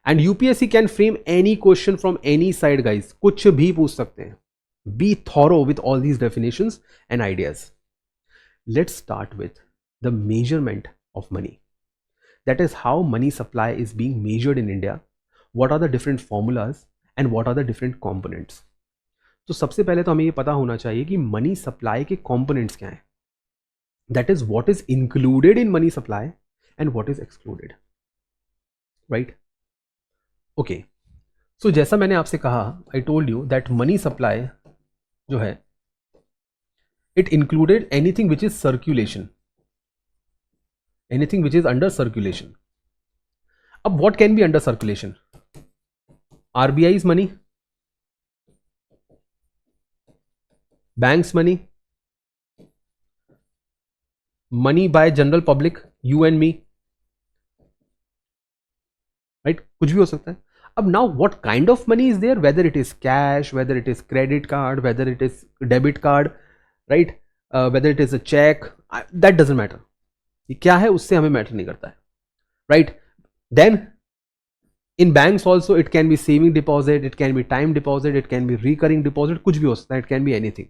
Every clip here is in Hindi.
And UPSC can frame any question from any side guys, कुछ भी पूछ सकते हैं. Be thorough with all these definitions and ideas. Let's start with the measurement of money. That is how money supply is being measured in India. What are the different formulas and what are the different components. तो सबसे पहले तो हमें ये पता होना चाहिए कि मनी सप्लाई के कॉम्पोनेंट्स क्या हैं. That is what is included in money supply and what is excluded. Right. Okay. So जैसा मैंने आपसे कहा, I told you that money supply जो है it included anything which is circulation, anything which is under circulation. अब what can be under circulation? RBI's money, banks money, money by general public, you and me, right? कुछ भी हो सकता है. अब now what kind of money is there, whether it is cash, whether it is credit card, whether it is debit card, right? Whether it is a check, that doesn't matter. ये क्या है उससे हमें मैटर नहीं करता है, right? Then in banks also it can be saving deposit, it can be time deposit, it can be recurring deposit, कुछ भी हो सकता है, it can be anything.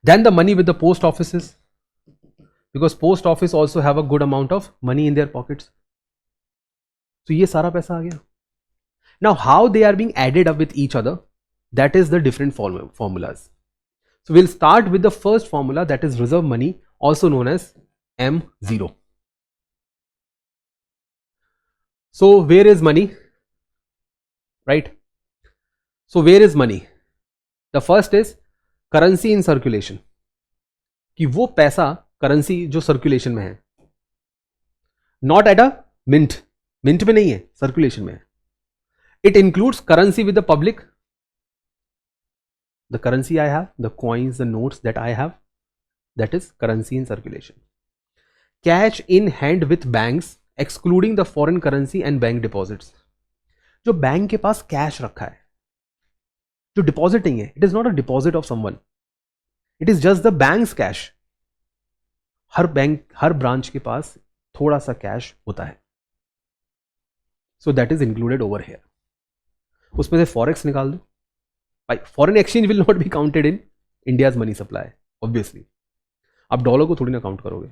Then the money with the post offices, because post office also have a good amount of money in their pockets. So ये सारा पैसा आ गया. Now how they are being added up with each other, that is the different formulas. So we'll start with the first formula, that is reserve money, also known as M0. So where is money, right? So where is money? The first is currency in circulation, कि वो पैसा currency जो circulation में है, not at a mint, mint में नहीं है, circulation में है. It includes currency with the public, the currency I have, the coins, the notes that I have, that is currency in circulation. Cash in hand with banks, excluding the foreign currency and bank deposits. जो बैंक के पास कैश रखा है, जो डिपॉजिट नहीं है, it is not a deposit of someone, it is just the banks cash. Her bank, her branch के पास थोड़ा सा कैश होता है. So that is included over here. उसमें से फॉरेक्स निकाल दो भाई. Foreign exchange will not be counted in India's money supply, obviously. आप डॉलर को थोड़ी ना काउंट करोगे.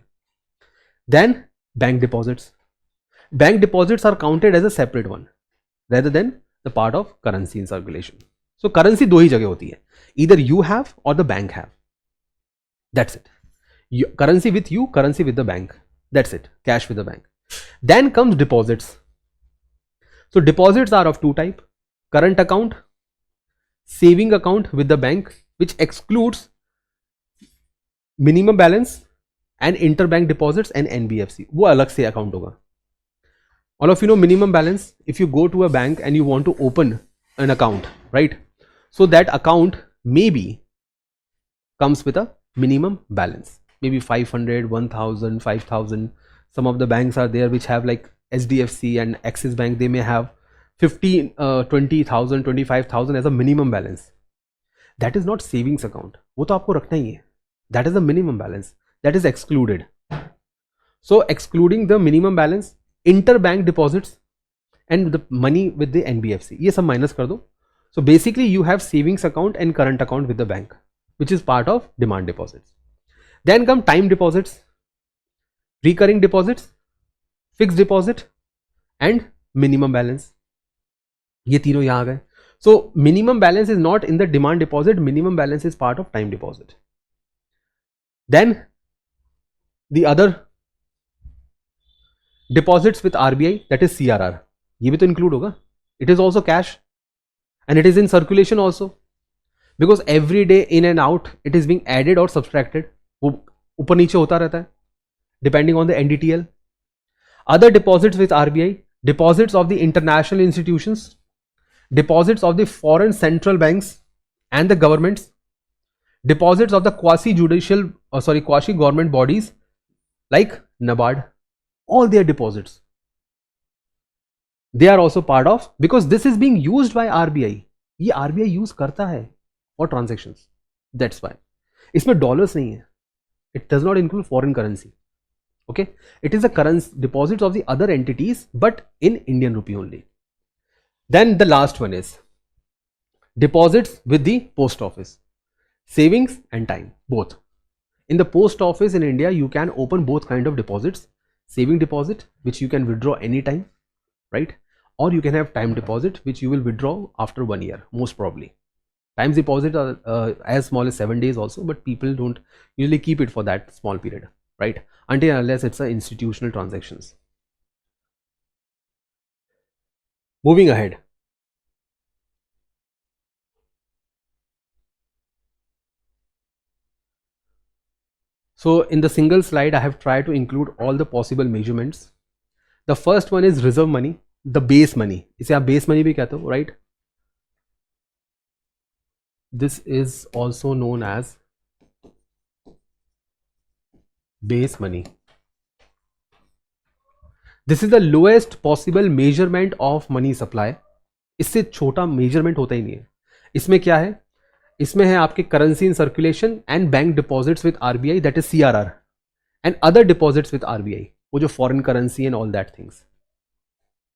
Then bank deposits. Bank deposits are counted as a separate one rather than the part of currency in circulation. So currency दो ही जगह होती है, either you have or the bank have. That's it. Currency with you, currency with the bank. That's it. Cash with the bank. Then comes deposits. So deposits are of two type: current account, saving account with the bank, which excludes minimum balance and interbank deposits and NBFC. वो अलग से account होगा. All of you know minimum balance. If you go to a bank and you want to open an account, right? So that account maybe comes with a minimum balance, maybe 500, 1000, 5000. Some of the banks are there which have, like SDFC and Axis Bank, they may have 15, 20,000, 25,000 as a minimum balance. That is not savings account. वो तो आपको रखना ही है. That is the minimum balance. That is excluded. So excluding the minimum balance, interbank deposits and the money with the NBFC, ये सब माइनस कर दो. So basically you have savings account and current account with the bank, which is part of demand deposits. Then come time deposits, recurring deposits, fixed deposit and minimum balance. ये तीनों यहाँ आ गए. So minimum balance is not in the demand deposit, minimum balance is part of time deposit. Then the other deposits with RBI, that is CRR, ये भी तो include होगा. It is also cash and it is in circulation also, because every day in and out it is being added or subtracted. वो ऊपर नीचे होता रहता है depending on the NDTL. Other deposits with RBI, deposits of the international institutions, deposits of the foreign central banks and the governments, deposits of the quasi government bodies like NABARD. All their deposits, they are also part of, because this is being used by RBI. ये RBI use करता है for transactions. That's why. इसमें dollars नहीं है. It does not include foreign currency. Okay, it is the currency deposits of the other entities, but in Indian rupee only. Then the last one is deposits with the post office, savings and time, both. In the post office in India, you can open both kind of deposits, saving deposit, which you can withdraw anytime, right? Or you can have time deposit, which you will withdraw after 1 year, most probably. Time deposit are as small as 7 days also, but people don't usually keep it for that small period, right? Until unless it's a institutional transactions. Moving ahead. So in the single slide, I have tried to include all the possible measurements. The first one is reserve money, the base money. इसे आप base money भी कहते हो, right? This is also known as base money. This is the lowest possible measurement of money supply. इससे छोटा measurement होता ही नहीं है. इसमें क्या है? इसमें है आपके currency in circulation and bank deposits with RBI, that is CRR, and other deposits with RBI. वो जो foreign currency and all that things,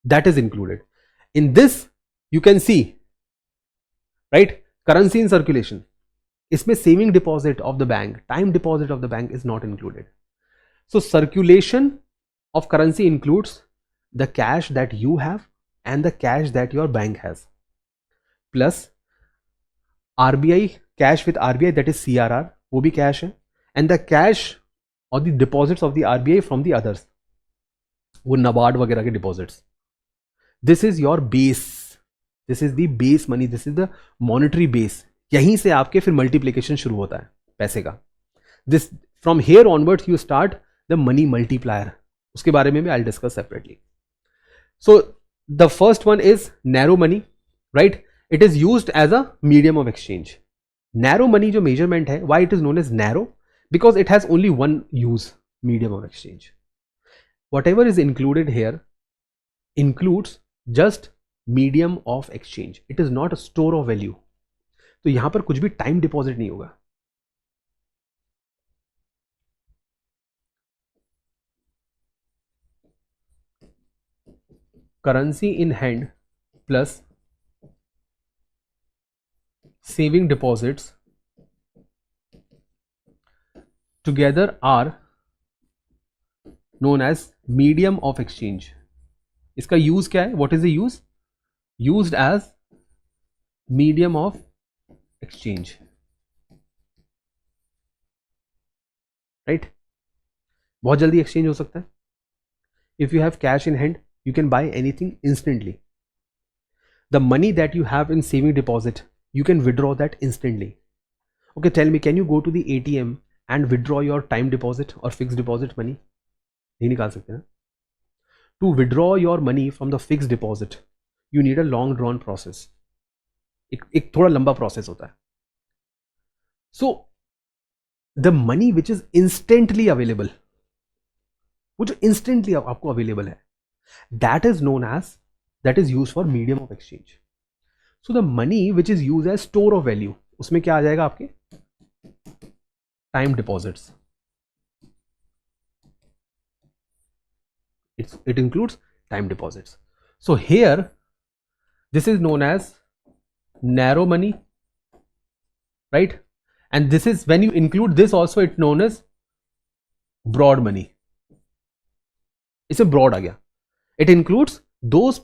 that is included. In this you can see, right, currency in circulation. इसमें saving deposit of the bank, time deposit of the bank is not included. So circulation of currency includes the cash that you have and the cash that your bank has, plus RBI, cash with RBI, that is CRR, वो भी cash है, and the cash or the deposits of the RBI from the others, वो NABARD वगैरह के deposits. This is your base. This is the base money. This is the monetary base. यहीं से आपके फिर multiplication शुरू होता है पैसे का. This from here onwards you start the money multiplier. उसके बारे में भी I'll discuss separately. So the first one is narrow money, right? It is used as a medium of exchange. Narrow money जो measurement है, why it is known as narrow? Because it has only one use, medium of exchange. Whatever is included here includes just medium of exchange. It is not a store of value. तो यहां पर कुछ भी time deposit नहीं होगा. Currency in hand plus saving deposits together are known as medium of exchange. इसका use क्या है? What is the use? Used as medium of exchange, right? बहुत जल्दी exchange हो सकता है. If you have cash in hand, you can buy anything instantly. The money that you have in saving deposit, you can withdraw that instantly. Okay, tell me, can you go to the ATM and withdraw your time deposit or fixed deposit money? नहीं निकाल सकते ना. To withdraw your money from the fixed deposit, you need a long drawn process. एक थोड़ा लंबा process होता है. So the money which is instantly available, वो जो instantly आपको available है, that is known as, that is used for medium of exchange. So the money which is used as store of value, उसमें क्या आ जाएगा आपके? Time deposits. It includes time deposits. So here this is known as narrow money, right? And this is, when you include this also, it's known as broad money. It's a broad आ गया. It includes those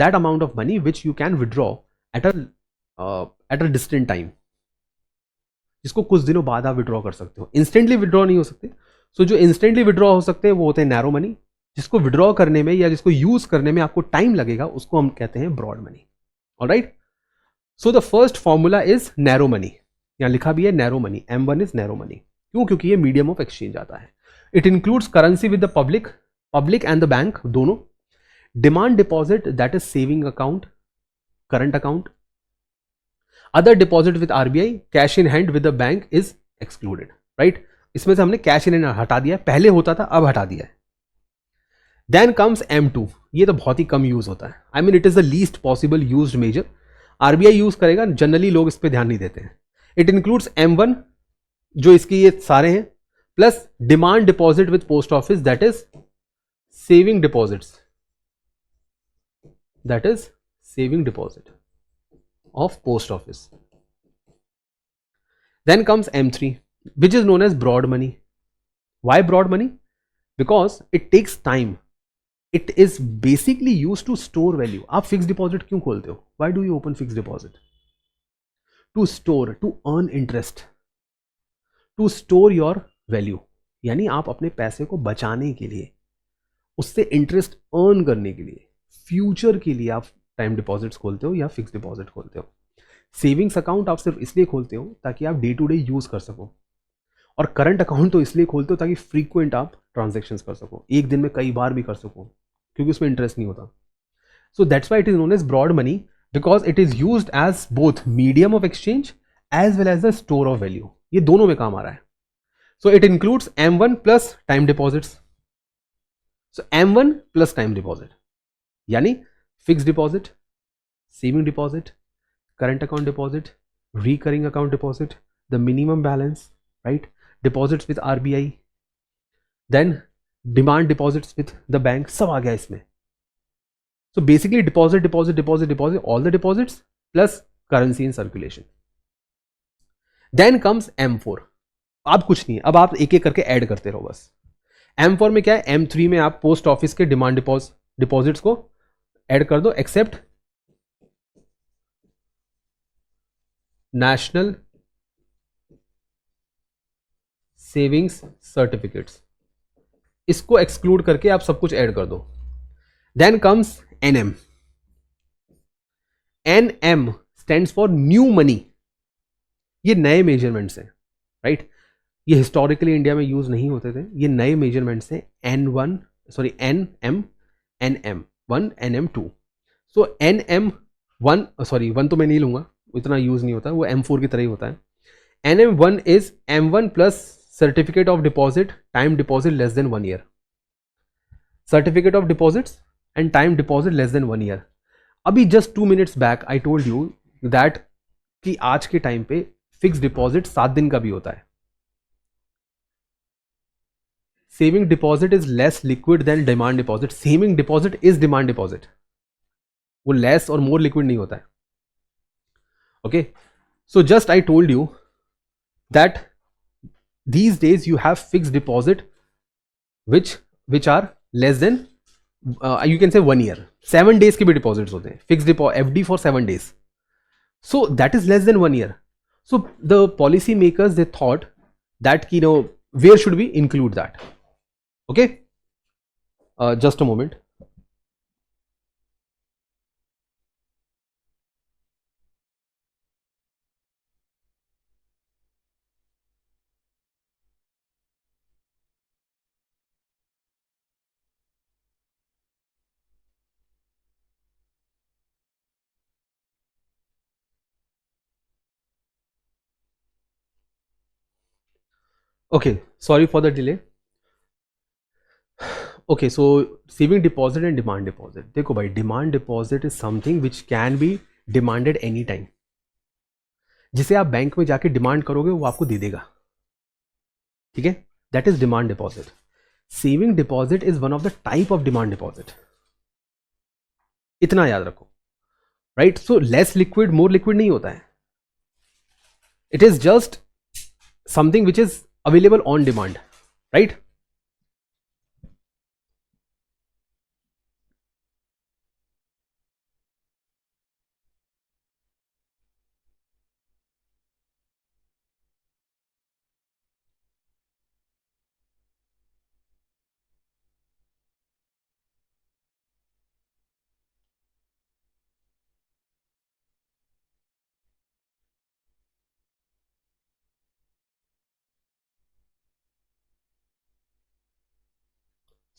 that amount of money which you can withdraw at a distant time, जिसको कुछ दिनों बाद आप विड्रॉ कर सकते हो. इंस्टेंटली विड्रॉ नहीं हो सकते. सो जो इंस्टेंटली विड्रॉ हो सकते हैं वो होते हैं नैरो मनी. जिसको विड्रॉ करने में या जिसको यूज करने में आपको टाइम लगेगा उसको हम कहते हैं broad money. All right. So the first formula is narrow money. यहां लिखा भी है narrow money. M1 is narrow money. क्यों? क्योंकि ये मीडियम ऑफ एक्सचेंज आता है. It includes currency with the public and the bank दोनों. Demand deposit, that is saving account, current account. Other deposit with RBI, cash in hand with the bank is excluded, right. इसमें से हमने कैश इन हैंड हटा दिया. पहले होता था, अब हटा दिया है. Then comes M2. ये तो बहुत ही कम यूज होता है. I mean it is the least possible used measure. RBI use करेगा, जनरली लोग इस पर ध्यान नहीं देते हैं. इट इंक्लूड्स M1, जो इसके ये सारे हैं, plus demand deposit with post office, that is saving deposits, that is saving deposit of post office. Then comes M3, which is known as broad money. Why broad money? Because it takes time. It is basically used to store value. आप fixed deposit क्यों खोलते हो? Why do you open fixed deposit? To store, to earn interest, to store your value. यानी आप अपने पैसे को बचाने के लिए, उससे इंटरेस्ट अर्न करने के लिए, फ्यूचर के लिए आप टाइम डिपॉजिट्स खोलते हो या फिक्स डिपॉजिट खोलते हो. सेविंग्स अकाउंट आप सिर्फ इसलिए खोलते हो ताकि आप डे टू डे यूज कर सको, और करंट अकाउंट तो इसलिए खोलते हो ताकि फ्रीक्वेंट आप ट्रांजेक्शन्स कर सको, एक दिन में कई बार भी कर सको, क्योंकि उसमें इंटरेस्ट नहीं होता. So that's why it is known as broad money, because it is used as both medium of exchange as well as the store of value. ये दोनों में काम आ रहा है. So it includes M1 plus time deposits. So M1 plus time deposit यानी fix deposit, saving deposit, current account deposit, recurring account deposit, the minimum balance, right? Deposits with RBI, then demand deposits with the bank, सब आ गया इसमें. So basically deposit, deposit, deposit, deposit, all the deposits plus currency in circulation. Then comes M4. अब कुछ नहीं, अब आप एक एक करके ऐड करते रहो बस. M4 में क्या है? M3 में आप पोस्ट ऑफिस के डिमांड डिपॉजिट्स को ऐड कर दो, एक्सेप्ट नेशनल सेविंग्स सर्टिफिकेट्स. इसको एक्सक्लूड करके आप सब कुछ ऐड कर दो. Then comes NM. NM stands for new money. ये नए मेजरमेंट्स हैं, राइट? ये हिस्टोरिकली इंडिया में यूज नहीं होते थे, ये नए मेजरमेंट्स हैं. NM, NM1, NM2. सो NM1, सॉरी 1 तो मैं नहीं लूंगा, इतना यूज नहीं होता, वो M4 की तरह ही होता है. NM1 is M1 plus certificate of deposit, time deposit less than 1 year. Certificate of deposits and time deposit less than 1 year. अभी just 2 minutes back I told you that कि आज के टाइम पे फिक्स डिपॉजिट 7 दिन का भी होता है. Saving deposit is less liquid than demand deposit. Saving deposit is demand deposit, वो लेस और मोर लिक्विड नहीं होता है. Okay, so just I told you that these days you have fixed deposit which are less than you can say 1 year. 7 days के भी deposits होते हैं, fixed FD for 7 days. So that is less than 1 year. So the policy makers, they thought that where should we include that? Okay, just a moment. Okay, sorry for the delay. Okay, so saving deposit and demand deposit. देखो भाई, demand deposit is something which can be demanded any time. जिसे आप बैंक में जाके डिमांड करोगे वो आपको दे देगा, ठीक है? That is demand deposit. Saving deposit is one of the type of demand deposit. इतना याद रखो, राइट? सो लेस लिक्विड मोर लिक्विड नहीं होता है. It is just something which is available on demand, right?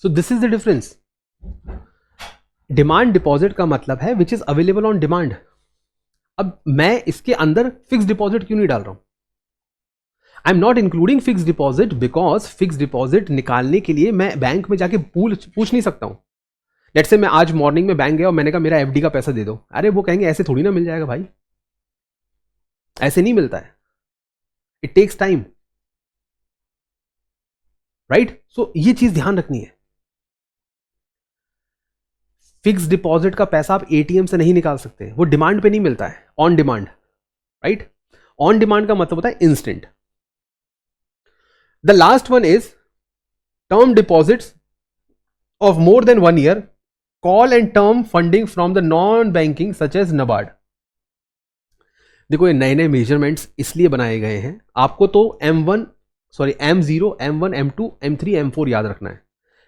So this is the difference. Demand deposit का मतलब है which is available on demand. अब मैं इसके अंदर फिक्स डिपॉजिट क्यों नहीं डाल रहा हूं? I am not including fix deposit because fix deposit निकालने के लिए मैं बैंक में जाके पूछ नहीं सकता हूं. लेट्स से मैं आज मॉर्निंग में बैंक गया और मैंने कहा मेरा FD का पैसा दे दो. अरे वो कहेंगे ऐसे थोड़ी ना मिल जाएगा भाई, ऐसे नहीं मिलता है. It takes time, right? So ये चीज ध्यान रखनी है. फिक्स डिपॉजिट का पैसा आप एटीएम से नहीं निकाल सकते, वो डिमांड पे नहीं मिलता है, on demand, right. On demand का मतलब होता है instant. The last one is term deposits of more than 1 year, call and term funding from the non banking such as NABARD. देखो ये नए नए मेजरमेंट्स इसलिए बनाए गए हैं, आपको तो M0, M1, M2, M3, M4 याद रखना है।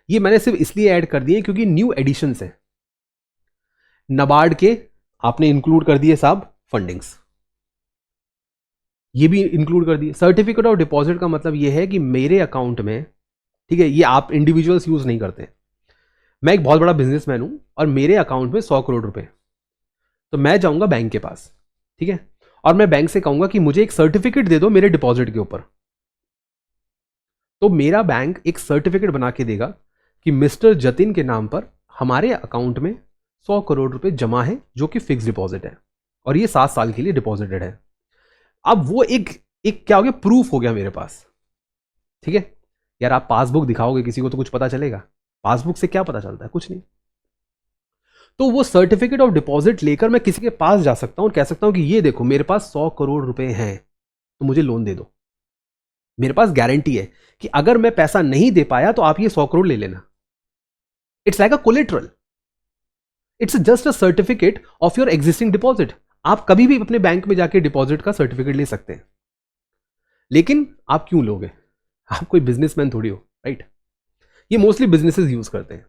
ये मैंने सिर्फ इसलिए ऐड कर दिए क्योंकि न्यू एडिशंस है। नबार्ड के आपने इंक्लूड कर दिए साहब फंडिंग्स, ये भी इंक्लूड कर दिए। सर्टिफिकेट ऑफ डिपॉजिट का मतलब ये है कि मेरे अकाउंट में, ठीक है, ये आप इंडिविजुअल्स यूज नहीं करते। मैं एक बहुत बड़ा बिजनेसमैन हूं और मेरे अकाउंट में 100 करोड़ रुपए, तो मैं जाऊंगा बैंक के पास, ठीक है, और मैं बैंक से कहूंगा कि मुझे एक सर्टिफिकेट दे दो मेरे डिपॉजिट के ऊपर। तो मेरा बैंक एक सर्टिफिकेट बना के देगा कि मिस्टर जतिन के नाम पर हमारे अकाउंट में 100 करोड़ रुपए जमा है, जो कि फिक्स डिपॉजिट है और ये 7 साल के लिए डिपॉजिटेड है। अब वो एक क्या हो गया, प्रूफ हो गया मेरे पास, ठीक है। यार आप पासबुक दिखाओगे किसी को तो कुछ पता चलेगा, पासबुक से क्या पता चलता है, कुछ नहीं। तो वो सर्टिफिकेट ऑफ डिपॉजिट लेकर मैं किसी के पास जा सकता हूं और कह सकता हूं कि ये देखो मेरे पास 100 करोड़ रुपए हैं, तो मुझे लोन दे दो। मेरे पास गारंटी है कि अगर मैं पैसा नहीं दे पाया तो आप ये 100 करोड़ ले लेना। It's like a collateral, it's just a certificate of your existing deposit. आप कभी भी अपने बैंक में जाके डिपॉजिट का सर्टिफिकेट ले सकते हैं, लेकिन आप क्यों लोगे, आप कोई बिजनेसमैन थोड़ी हो, राइट। ये मोस्टली बिजनेसेस यूज करते हैं।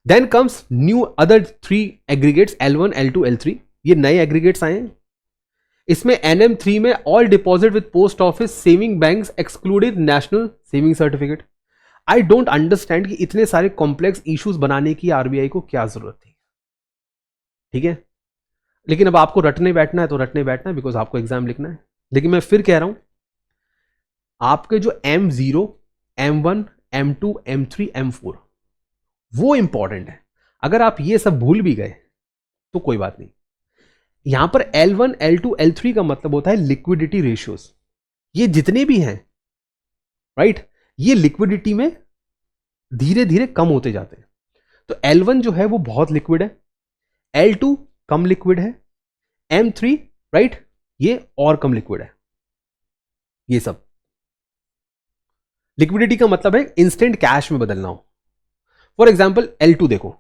Then comes new other 3 aggregates, L1, L2, L3। ये नए एग्रीगेट्स आए हैं। इसमें NM3 में all deposit with post office saving banks excluded national saving certificate. I don't understand कि इतने सारे कॉम्प्लेक्स इश्यूज बनाने की आरबीआई को क्या जरूरत थी, ठीक है। लेकिन अब आपको रटने बैठना है तो रटने बैठना है, बिकॉज आपको एग्जाम लिखना है। लेकिन मैं फिर कह रहा हूं, आपके जो M0, M1, M2, M3, M4 वो इंपॉर्टेंट है। अगर आप ये सब भूल भी गए तो कोई बात नहीं। यहां पर L1, L2, L3 का मतलब होता है लिक्विडिटी रेशियोज। ये जितने भी हैं, राइट, ये लिक्विडिटी में धीरे धीरे कम होते जाते हैं। तो L1 जो है वो बहुत लिक्विड है, L2 कम लिक्विड है, M3, राइट, ये और कम लिक्विड है। ये सब लिक्विडिटी का मतलब है इंस्टेंट कैश में बदलना हो। फॉर एग्जाम्पल L2 देखो,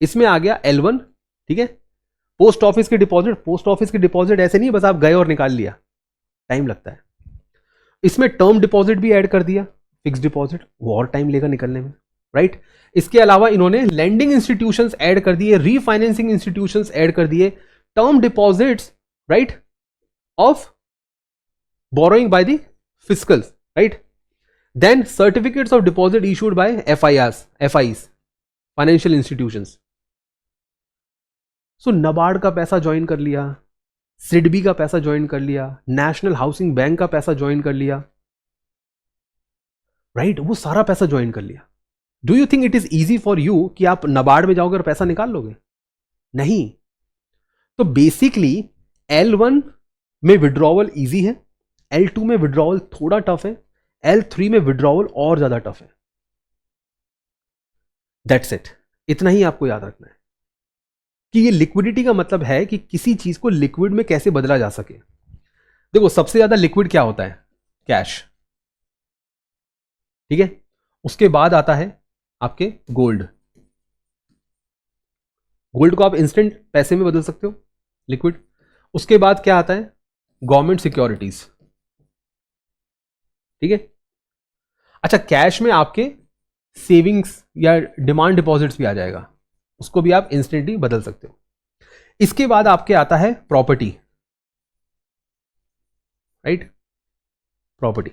इसमें आ गया L1, ठीक है, पोस्ट ऑफिस के डिपॉजिट। पोस्ट ऑफिस के डिपॉजिट ऐसे नहीं बस आप गए और निकाल लिया, टाइम लगता है। इसमें टर्म डिपॉजिट भी ऐड कर दिया, फिक्स डिपॉजिट, वो और टाइम लेगा निकलने में, राइट। इसके अलावा इन्होंने लैंडिंग इंस्टीट्यूशंस ऐड कर दिए, रीफाइनेंसिंग इंस्टीट्यूशंस ऐड कर दिए, term deposits, right, of borrowing by the fiscals, right. Then certificates of deposit issued by FIs, financial institutions. So NABARD का पैसा ज्वाइन कर लिया, सिडबी का पैसा ज्वाइन कर लिया, नेशनल हाउसिंग बैंक का पैसा ज्वाइन कर लिया, राइट, वो सारा पैसा ज्वाइन कर लिया। Do you think it is easy for you कि आप नबार्ड में जाओगे और पैसा निकाल लोगे? नहीं। तो बेसिकली L1 में विड्रॉवल इजी है, L2 में विड्रॉवल थोड़ा टफ है, L3 में विड्रॉवल और ज्यादा टफ है। दैट्स इट, इतना ही आपको याद रखना है कि ये लिक्विडिटी का मतलब है कि किसी चीज को लिक्विड में कैसे बदला जा सके। देखो सबसे ज्यादा लिक्विड क्या होता है? कैश, ठीक है। उसके बाद आता है आपके गोल्ड। गोल्ड को आप इंस्टेंट पैसे में बदल सकते हो, लिक्विड। उसके बाद क्या आता है? गवर्नमेंट सिक्योरिटीज, ठीक है। अच्छा, कैश में आपके सेविंग्स या डिमांड डिपॉजिट्स भी आ जाएगा, उसको भी आप इंस्टेंटली बदल सकते हो। इसके बाद आपके आता है प्रॉपर्टी, राइट, प्रॉपर्टी।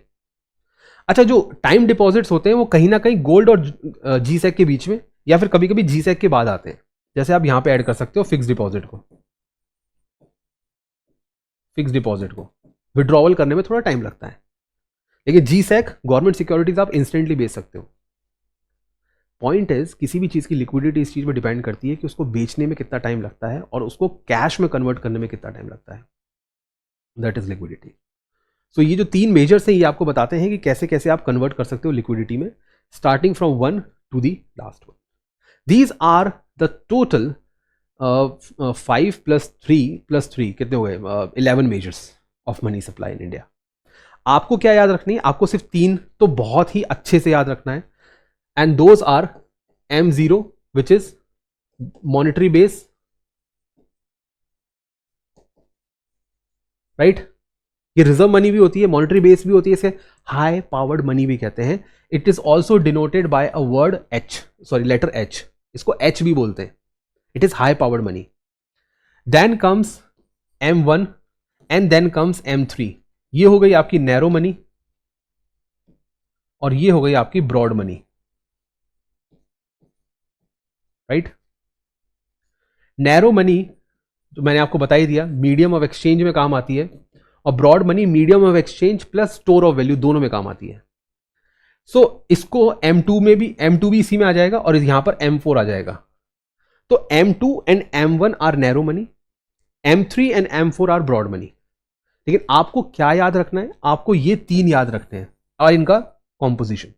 अच्छा, जो टाइम डिपॉजिट्स होते हैं वो कहीं ना कहीं गोल्ड और जीसेक के बीच में, या फिर कभी कभी जीसेक के बाद आते हैं। जैसे आप यहां पे ऐड कर सकते हो फिक्स डिपॉजिट को। फिक्स डिपॉजिट को विड्रॉवल करने में थोड़ा टाइम लगता है, लेकिन जीसेक गवर्नमेंट सिक्योरिटीज आप इंस्टेंटली बेच सकते हो। पॉइंट इज, किसी भी चीज की लिक्विडिटी इस चीज पर डिपेंड करती है कि उसको बेचने में कितना टाइम लगता है और उसको कैश में कन्वर्ट करने में कितना टाइम लगता है। That is liquidity. सो ये जो 3 मेजर्स हैं ये आपको बताते हैं कि कैसे कैसे आप कन्वर्ट कर सकते हो लिक्विडिटी में, starting from 1 to the last one. These are the total 5 + 3 कितने हो गए 11 measures of money supply in India. आपको क्या याद रखनी है, आपको सिर्फ 3 तो बहुत ही अच्छे से याद रखना है, and those are M0 which is monetary base, right. ये रिजर्व मनी भी होती है, मॉनेटरी बेस भी होती है, इसे हाई पावर्ड मनी भी कहते हैं। It is also denoted by a word H, sorry letter H, इसको H भी बोलते हैं। It is high powered money. Then comes M1 and then comes M3। ये हो गई आपकी नैरो मनी और ये हो गई आपकी broad money, right. Narrow money जो मैंने आपको बता ही दिया मीडियम ऑफ एक्सचेंज में काम आती है, और broad money medium of exchange plus store of value दोनों में काम आती है। सो इसको M2 में भी, M2 भी इसी में आ जाएगा और यहां पर M4 आ जाएगा। तो M2 and M1 are narrow money, M3 and M4 are broad money. लेकिन आपको क्या याद रखना है, आपको ये 3 याद रखने हैं और इनका कॉम्पोजिशन।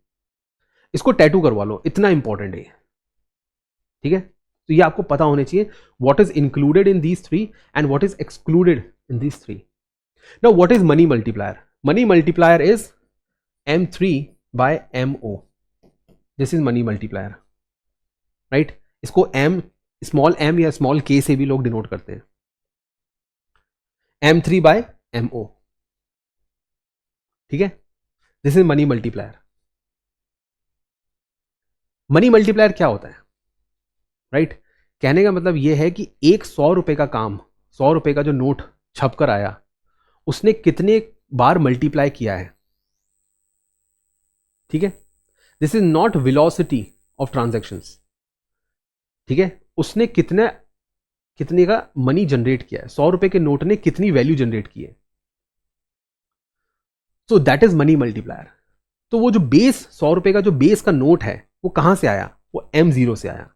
इसको टैटू करवा लो, इतना इंपॉर्टेंट है, ठीक है। तो ये आपको पता होने चाहिए what is included in these 3 and what is excluded in these 3। Now what is money multiplier? Money multiplier is M3 by MO। This is money multiplier, right. इसको M, स्मॉल m या स्मॉल k से भी लोग डिनोट करते हैं। M3 by MO, ठीक है। This is money multiplier. Money multiplier क्या होता है, राइट कहने का मतलब यह है कि एक 100 रुपए का काम, 100 रुपए का जो नोट छप कर आया, उसने कितने बार मल्टीप्लाई किया है, ठीक है। This is not velocity of transactions, ठीक है। उसने कितने का मनी जनरेट किया है, 100 रुपए के नोट ने कितनी वैल्यू जनरेट की है। So that is money multiplier. तो वो जो बेस 100 रुपए का जो बेस का नोट है वो कहां से आया, वो M0 से आया,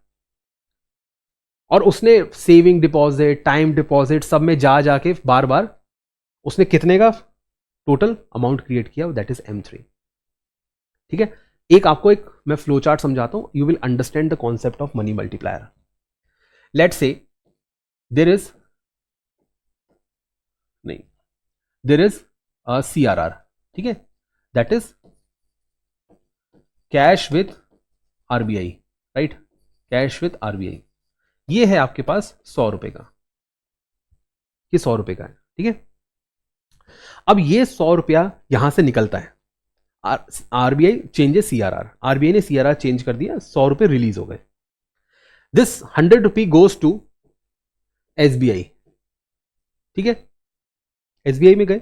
और उसने सेविंग डिपॉजिट, टाइम डिपॉजिट सब में जा जाके बार बार उसने कितने का टोटल अमाउंट क्रिएट किया, दैट इज M3, ठीक है। एक मैं फ्लो चार्ट समझाता हूं, you will understand the concept of money multiplier. Let's say there is a CRR, ठीक है, that is cash with RBI, राइट, कैश विथ RBI। ये है आपके पास 100 रुपए का, ये 100 रुपए का है, ठीक है। अब ये 100 रुपया यहां से निकलता है, RBI चेंजेस CRR, RBI ने CRR चेंज कर दिया, 100 रुपए रिलीज हो गए। This 100 rupee goes to SBI, ठीक है। SBI में गए,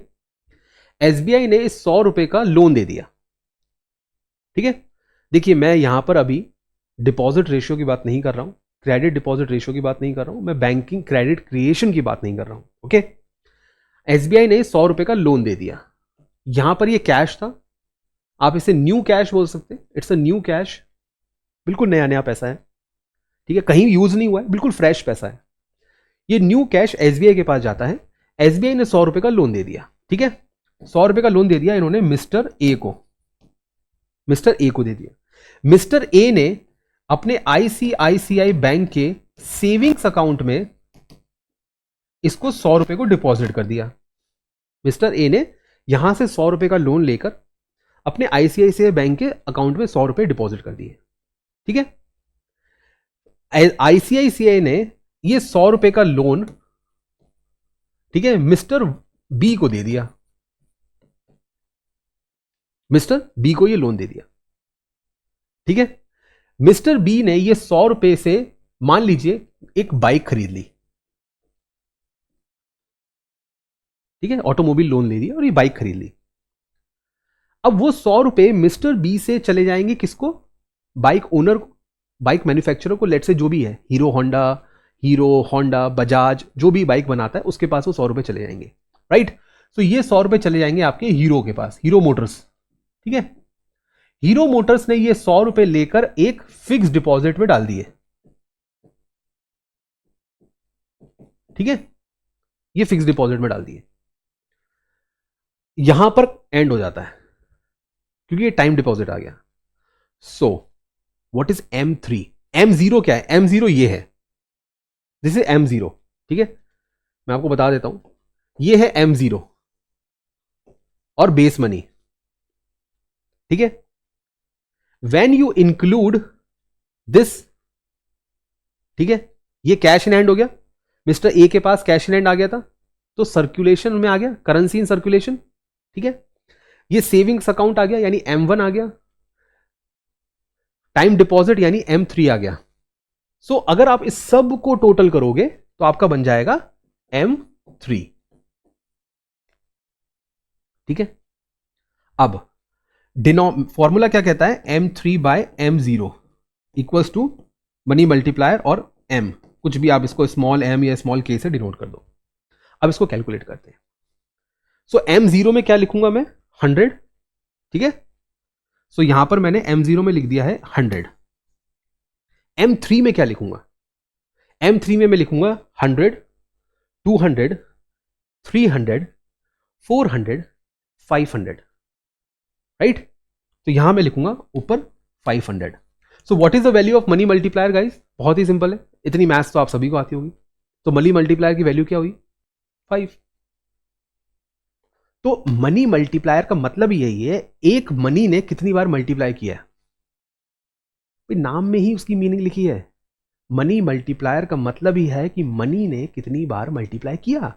SBI ने इस 100 रुपए का लोन दे दिया, ठीक है। देखिए मैं यहां पर अभी डिपॉजिट रेशियो की बात नहीं कर रहा हूं, क्रेडिट डिपॉजिट रेशियो की बात नहीं कर रहा हूं, मैं बैंकिंग क्रेडिट क्रिएशन की बात नहीं कर रहा हूं, ओके। SBI ने 100 रुपए का लोन दे दिया, यहां पर ये कैश था, आप इसे न्यू कैश बोल सकते हैं, इट्स अ न्यू कैश, बिल्कुल नया नया पैसा है, ठीक है, कहीं यूज नहीं हुआ है, बिल्कुल फ्रेश पैसा है। ये न्यू कैश SBI के पास जाता है, SBI ने 100 रुपए का लोन दे दिया, ठीक है। 100 रुपए का लोन दे दिया इन्होंने मिस्टर ए को दे दिया। मिस्टर ए ने अपने ICICI बैंक के सेविंग्स अकाउंट में इसको 100 रुपए को डिपॉजिट कर दिया। मिस्टर ए ने यहां से 100 रुपए का लोन लेकर अपने ICICI बैंक के अकाउंट में 100 रुपए डिपॉजिट कर दिए, ठीक है। ICICI ने ये 100 रुपए का लोन, ठीक है, मिस्टर बी को दे दिया, मिस्टर बी को ये लोन दे दिया, ठीक है। मिस्टर बी ने ये 100 रुपए से मान लीजिए एक बाइक खरीद ली, ठीक है, ऑटोमोबाइल लोन ले लिया और ये बाइक खरीद ली। अब वो 100 रुपए मिस्टर बी से चले जाएंगे किसको, बाइक ओनर को, बाइक मैन्युफैक्चरर को, लेट से जो भी है, हीरो होंडा बजाज, जो भी बाइक बनाता है उसके पास वो 100 रुपए चले जाएंगे, राइट। सो ये 100 रुपए चले जाएंगे आपके हीरो के पास, हीरो मोटर्स, ठीक है। हीरो मोटर्स ने ये 100 रुपए लेकर एक फिक्स डिपॉजिट में डाल दिए, ठीक है, ये फिक्स डिपॉजिट में डाल दिए। यहां पर एंड हो जाता है क्योंकि ये टाइम डिपॉजिट आ गया। So what is M3? M0 क्या है? M0 ये है, दिस इज M0, ठीक है। मैं आपको बता देता हूं, ये है M0 और बेस मनी, ठीक है। व्हेन यू इंक्लूड दिस, ठीक है, ये कैश इन हैंड हो गया, मिस्टर ए के पास कैश इन हैंड आ गया था, तो सर्कुलेशन में आ गया, करेंसी इन सर्कुलेशन, ठीक है। ये सेविंग्स अकाउंट आ गया यानी M1 आ गया, टाइम डिपॉजिट यानी M3 आ गया। सो अगर आप इस सब को टोटल करोगे तो आपका बन जाएगा M3, ठीक है। अब फॉर्मूला क्या कहता है, M3 बाय M0 equals to money multiplier और M, कुछ भी आप इसको स्मॉल m या स्मॉल k से डिनोट कर दो। अब इसको कैलकुलेट करते हैं। सो M0 में क्या लिखूंगा मैं, 100, ठीक है। सो यहां पर मैंने M0 में लिख दिया है 100। M3 में क्या लिखूंगा, M3 में मैं लिखूंगा 100, 200, 300, 400, 500, राइट। तो यहां मैं लिखूंगा ऊपर 500। So what is the value of money multiplier guys, बहुत ही सिंपल है, इतनी मैथ्स तो आप सभी को आती होगी। तो मनी मल्टीप्लायर की वैल्यू क्या हुई, 5। तो मनी मल्टीप्लायर का मतलब यही है, एक मनी ने कितनी बार मल्टीप्लाई किया है, नाम में ही उसकी मीनिंग लिखी है। मनी मल्टीप्लायर का मतलब ही है कि मनी ने कितनी बार मल्टीप्लाई किया।